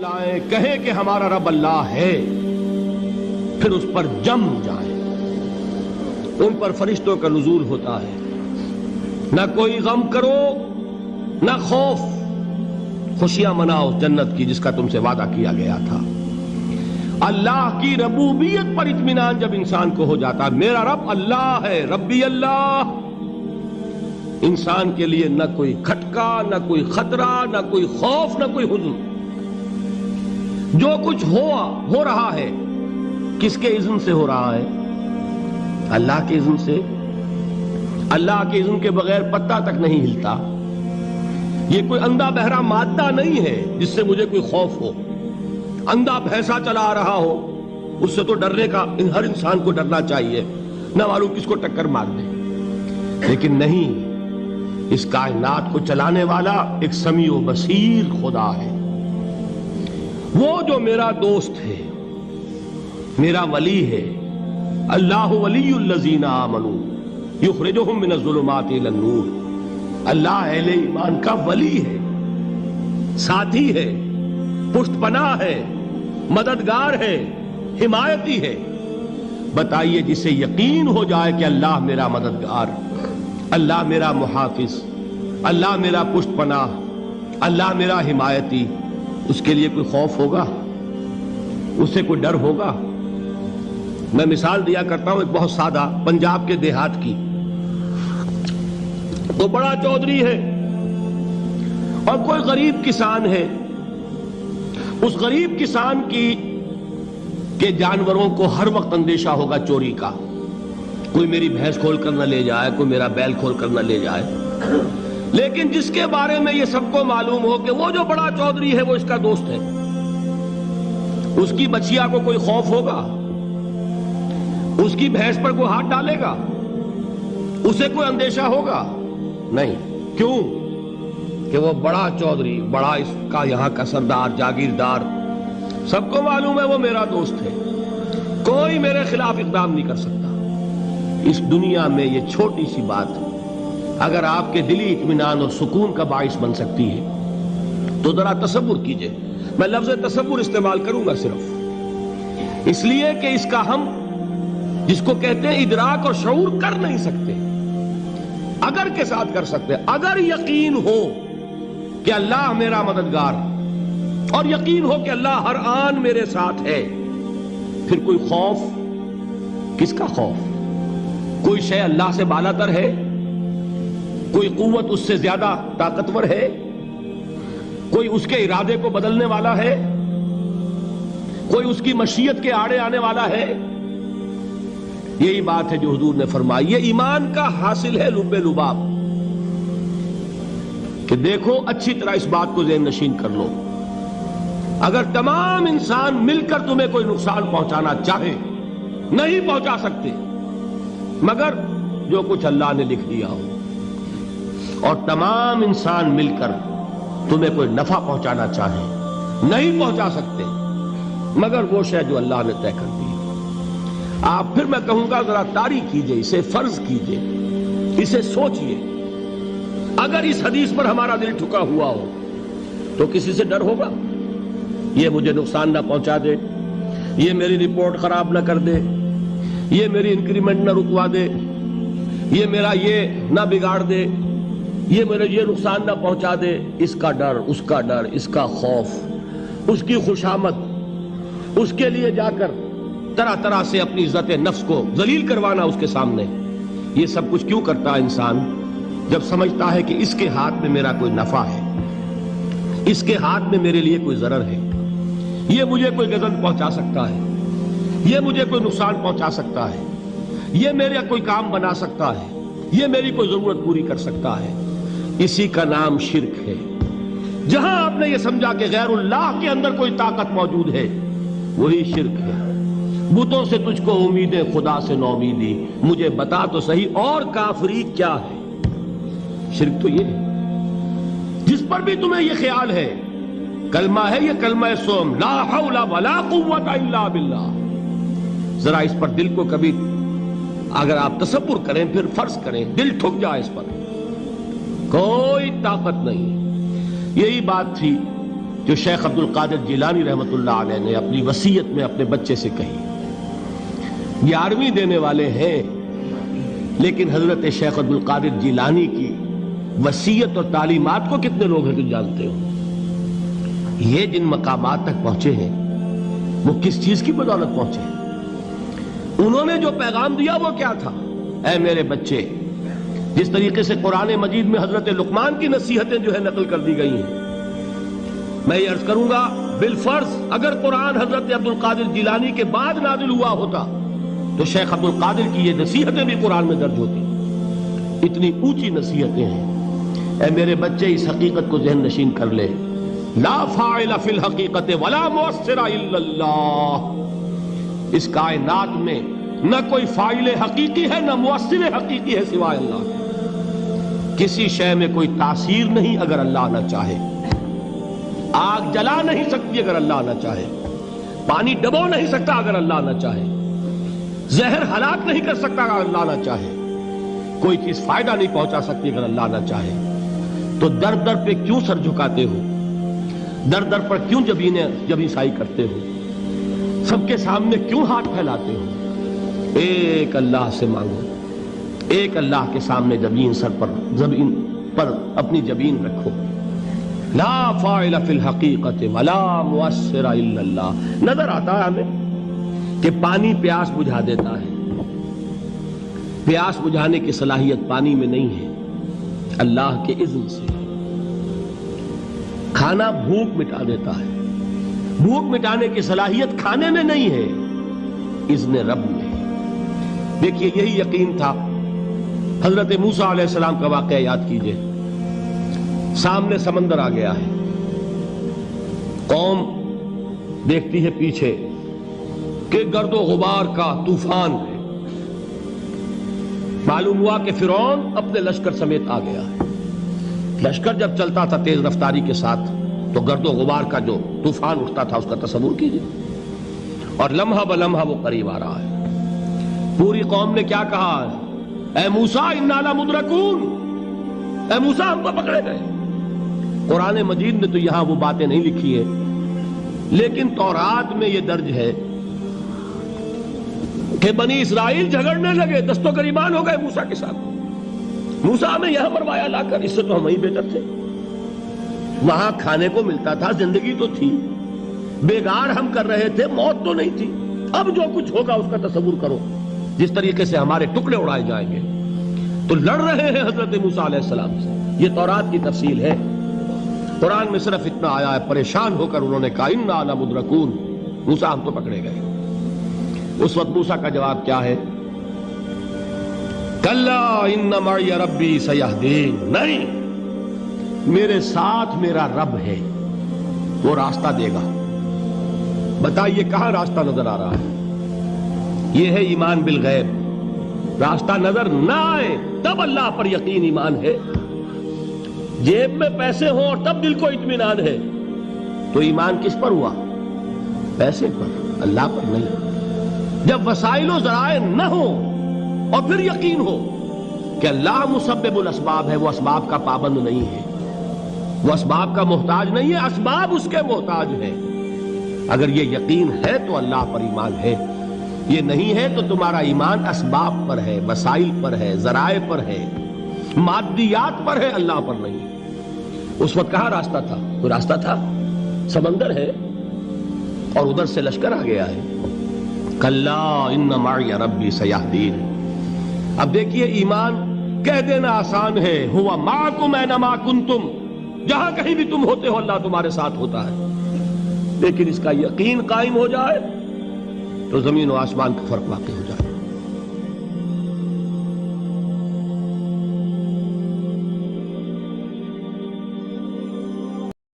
لائیں کہیں کہ ہمارا رب اللہ ہے، پھر اس پر جم جائیں۔ ان پر فرشتوں کا نزول ہوتا ہے، نہ کوئی غم کرو نہ خوف، خوشیاں مناؤ جنت کی جس کا تم سے وعدہ کیا گیا تھا۔ اللہ کی ربوبیت پر اطمینان جب انسان کو ہو جاتا، میرا رب اللہ ہے، ربی اللہ، انسان کے لیے نہ کوئی کھٹکا، نہ کوئی خطرہ، نہ کوئی خوف، نہ کوئی حزن۔ جو کچھ ہو رہا ہے کس کے اذن سے ہو رہا ہے؟ اللہ کے اذن سے۔ اللہ کے اذن کے بغیر پتہ تک نہیں ہلتا۔ یہ کوئی اندھا بہرا مادہ نہیں ہے جس سے مجھے کوئی خوف ہو۔ اندھا بھینسا چلا آ رہا ہو اس سے تو ڈرنے کا ہر انسان کو ڈرنا چاہیے، نہ معلوم کس کو ٹکر مار دے۔ لیکن نہیں، اس کائنات کو چلانے والا ایک سمیع و بصیر خدا ہے، وہ جو میرا دوست ہے، میرا ولی ہے۔ اللہ ولی الذین آمنوا یخرجہم من الظلمات الی النور۔ اللہ اہل ایمان کا ولی ہے، ساتھی ہے، پشت پناہ ہے، مددگار ہے، حمایتی ہے۔ بتائیے جسے یقین ہو جائے کہ اللہ میرا مددگار، اللہ میرا محافظ، اللہ میرا پشت پناہ، اللہ میرا حمایتی، اس کے لیے کوئی خوف ہوگا؟ اس سے کوئی ڈر ہوگا؟ میں مثال دیا کرتا ہوں ایک بہت سادہ، پنجاب کے دیہات کی۔ تو بڑا چودھری ہے اور کوئی غریب کسان ہے۔ اس غریب کسان کے جانوروں کو ہر وقت اندیشہ ہوگا چوری کا، کوئی میری بھینس کھول کر نہ لے جائے، کوئی میرا بیل کھول کر نہ لے جائے۔ لیکن جس کے بارے میں یہ سب کو معلوم ہو کہ وہ جو بڑا چودھری ہے وہ اس کا دوست ہے، اس کی بچیا کو کوئی خوف ہوگا؟ اس کی بھینس پر کوئی ہاتھ ڈالے گا؟ اسے کوئی اندیشہ ہوگا؟ نہیں۔ کیوں؟ کہ وہ بڑا چودھری، بڑا اس کا یہاں کا سردار، جاگیردار، سب کو معلوم ہے وہ میرا دوست ہے، کوئی میرے خلاف اقدام نہیں کر سکتا۔ اس دنیا میں یہ چھوٹی سی بات اگر آپ کے دلی اطمینان اور سکون کا باعث بن سکتی ہے تو ذرا تصور کیجئے۔ میں لفظ تصور استعمال کروں گا صرف اس لیے کہ اس کا ہم جس کو کہتے ہیں ادراک اور شعور کر نہیں سکتے، اگر کے ساتھ کر سکتے۔ اگر یقین ہو کہ اللہ میرا مددگار اور یقین ہو کہ اللہ ہر آن میرے ساتھ ہے، پھر کوئی خوف، کس کا خوف؟ کوئی شے اللہ سے بالا تر ہے؟ کوئی قوت اس سے زیادہ طاقتور ہے؟ کوئی اس کے ارادے کو بدلنے والا ہے؟ کوئی اس کی مشیت کے آڑے آنے والا ہے؟ یہی بات ہے جو حضور نے فرمائی۔ یہ ایمان کا حاصل ہے لب لباب، کہ دیکھو اچھی طرح اس بات کو ذہن نشین کر لو، اگر تمام انسان مل کر تمہیں کوئی نقصان پہنچانا چاہے نہیں پہنچا سکتے، مگر جو کچھ اللہ نے لکھ دیا ہو، اور تمام انسان مل کر تمہیں کوئی نفع پہنچانا چاہے نہیں پہنچا سکتے، مگر وہ شے جو اللہ نے طے کر دی۔ آپ پھر میں کہوں گا ذرا طاری کیجئے، اسے فرض کیجئے، اسے سوچئے۔ اگر اس حدیث پر ہمارا دل ٹھکا ہوا ہو تو کسی سے ڈر ہوگا؟ یہ مجھے نقصان نہ پہنچا دے، یہ میری رپورٹ خراب نہ کر دے، یہ میری انکریمنٹ نہ رکوا دے، یہ میرا یہ نہ بگاڑ دے، یہ میرے یہ نقصان نہ پہنچا دے۔ اس کا ڈر، اس کا ڈر، اس کا خوف، اس کی خوشامد، اس کے لیے جا کر طرح طرح سے اپنی عزت نفس کو ذلیل کروانا اس کے سامنے، یہ سب کچھ کیوں کرتا ہے انسان؟ جب سمجھتا ہے کہ اس کے ہاتھ میں میرا کوئی نفع ہے، اس کے ہاتھ میں میرے لیے کوئی ضرر ہے، یہ مجھے کوئی غضب پہنچا سکتا ہے، یہ مجھے کوئی نقصان پہنچا سکتا ہے، یہ میرا کوئی کام بنا سکتا ہے، یہ میری کوئی ضرورت پوری کر سکتا ہے، اسی کا نام شرک ہے۔ جہاں آپ نے یہ سمجھا کہ غیر اللہ کے اندر کوئی طاقت موجود ہے، وہی شرک ہے۔ بتوں سے تجھ کو امیدیں، خدا سے نومیدی، مجھے بتا تو صحیح اور کافری کیا ہے؟ شرک تو یہ ہے جس پر بھی تمہیں یہ خیال ہے، کلمہ ہے یہ کلمہ سوم، لا حول ولا قوت الا باللہ، ذرا اس پر دل کو کبھی اگر آپ تصور کریں، پھر فرض کریں، دل ٹھک جائے اس پر، کوئی طاقت نہیں۔ یہی بات تھی جو شیخ عبد القادر جیلانی رحمۃ اللہ علیہ نے اپنی وصیت میں اپنے بچے سے کہی. 11ویں دینے والے ہیں، لیکن حضرت شیخ عبد القادر جیلانی کی وصیت اور تعلیمات کو کتنے لوگ ہیں جو جانتے ہو؟ یہ جن مقامات تک پہنچے ہیں وہ کس چیز کی بدولت پہنچے ہیں؟ انہوں نے جو پیغام دیا وہ کیا تھا؟ اے میرے بچے، جس طریقے سے قرآن مجید میں حضرت لقمان کی نصیحتیں جو ہے نقل کر دی گئی ہیں، میں یہ عرض کروں گا بالفرض اگر قرآن حضرت عبد القادر جیلانی کے بعد نازل ہوا ہوتا تو شیخ عبد القادر کی یہ نصیحتیں بھی قرآن میں درج ہوتی. اتنی اونچی نصیحتیں ہیں. اے میرے بچے، اس حقیقت کو ذہن نشین کر لے، لا فاعل فی الحقیقت ولا مؤثر الا اللہ. اس کائنات میں نہ کوئی فاعل حقیقی ہے نہ مؤثر حقیقی ہے سوائے اللہ. کسی شے میں کوئی تاثیر نہیں اگر اللہ نہ چاہے. آگ جلا نہیں سکتی اگر اللہ نہ چاہے. پانی ڈبو نہیں سکتا اگر اللہ نہ چاہے. زہر ہلاک نہیں کر سکتا اگر اللہ نہ چاہے. کوئی چیز فائدہ نہیں پہنچا سکتی اگر اللہ نہ چاہے. تو در در پہ کیوں سر جھکاتے ہو؟ در در پر کیوں جبیں سائی کرتے ہو؟ سب کے سامنے کیوں ہاتھ پھیلاتے ہو؟ ایک اللہ سے مانگو. ایک اللہ کے سامنے زمین پر اپنی جبین رکھو. لا فاعل فی الحقیقت ولا مؤثر الا اللہ. نظر آتا ہے ہمیں کہ پانی پیاس بجھا دیتا ہے. پیاس بجھانے کی صلاحیت پانی میں نہیں ہے، اللہ کے اذن سے. کھانا بھوک مٹا دیتا ہے، بھوک مٹانے کی صلاحیت کھانے میں نہیں ہے، اذن رب میں. دیکھیے یہی یقین تھا. حضرت موسیٰ علیہ السلام کا واقعہ یاد کیجئے. سامنے سمندر آ گیا ہے، قوم دیکھتی ہے پیچھے کہ گرد و غبار کا طوفان ہے. معلوم ہوا کہ فرعون اپنے لشکر سمیت آ گیا ہے. لشکر جب چلتا تھا تیز رفتاری کے ساتھ تو گرد و غبار کا جو طوفان اٹھتا تھا اس کا تصور کیجئے. اور لمحہ بلمحہ وہ قریب آ رہا ہے. پوری قوم نے کیا کہا؟ اے موسیٰ انا لمدرکون، اے موسیٰ ہم کو پکڑے گئے. قرآن مجید نے تو یہاں وہ باتیں نہیں لکھی ہیں، لیکن تورات میں یہ درج ہے کہ بنی اسرائیل جھگڑنے لگے، دست و گریبان ہو گئے موسیٰ کے ساتھ. موسیٰ ہمیں یہاں مروایا لا کر، اس سے تو ہم ہی بہتر تھے. وہاں کھانے کو ملتا تھا، زندگی تو تھی، بیگار ہم کر رہے تھے، موت تو نہیں تھی. اب جو کچھ ہوگا اس کا تصور کرو، جس طریقے سے ہمارے ٹکڑے اڑائے جائیں گے. تو لڑ رہے ہیں حضرت موسیٰ علیہ السلام سے. یہ تورات کی تفصیل ہے. قرآن میں صرف اتنا آیا ہے، پریشان ہو کر انہوں نے کہا انا لمدرکون، موسیٰ ہم تو پکڑے گئے. اس وقت موسیٰ کا جواب کیا ہے؟ کلا ان معی ربی سیہدین. نہیں، میرے ساتھ میرا رب ہے، وہ راستہ دے گا. بتائیے کہاں راستہ نظر آ رہا ہے؟ یہ ہے ایمان بالغیب. راستہ نظر نہ آئے تب اللہ پر یقین ایمان ہے. جیب میں پیسے ہوں اور تب دل کو اطمینان ہے تو ایمان کس پر ہوا؟ پیسے پر، اللہ پر نہیں. جب وسائل و ذرائع نہ ہو اور پھر یقین ہو کہ اللہ مسبب الاسباب ہے، وہ اسباب کا پابند نہیں ہے، وہ اسباب کا محتاج نہیں ہے، اسباب اس کے محتاج ہیں. اگر یہ یقین ہے تو اللہ پر ایمان ہے. یہ نہیں ہے تو تمہارا ایمان اسباب پر ہے، وسائل پر ہے، ذرائع پر ہے، مادیات پر ہے، اللہ پر نہیں. اس وقت کہاں راستہ تھا؟ کوئی راستہ تھا؟ سمندر ہے اور ادھر سے لشکر آ گیا ہے. کلا ان معی ربی سیہدین. اب دیکھیے ایمان کہہ دینا آسان ہے، ہوا معکم اینما کنتم، جہاں کہیں بھی تم ہوتے ہو اللہ تمہارے ساتھ ہوتا ہے. لیکن اس کا یقین قائم ہو جائے تو زمین و آسمان کا فرق واقع ہو جائے.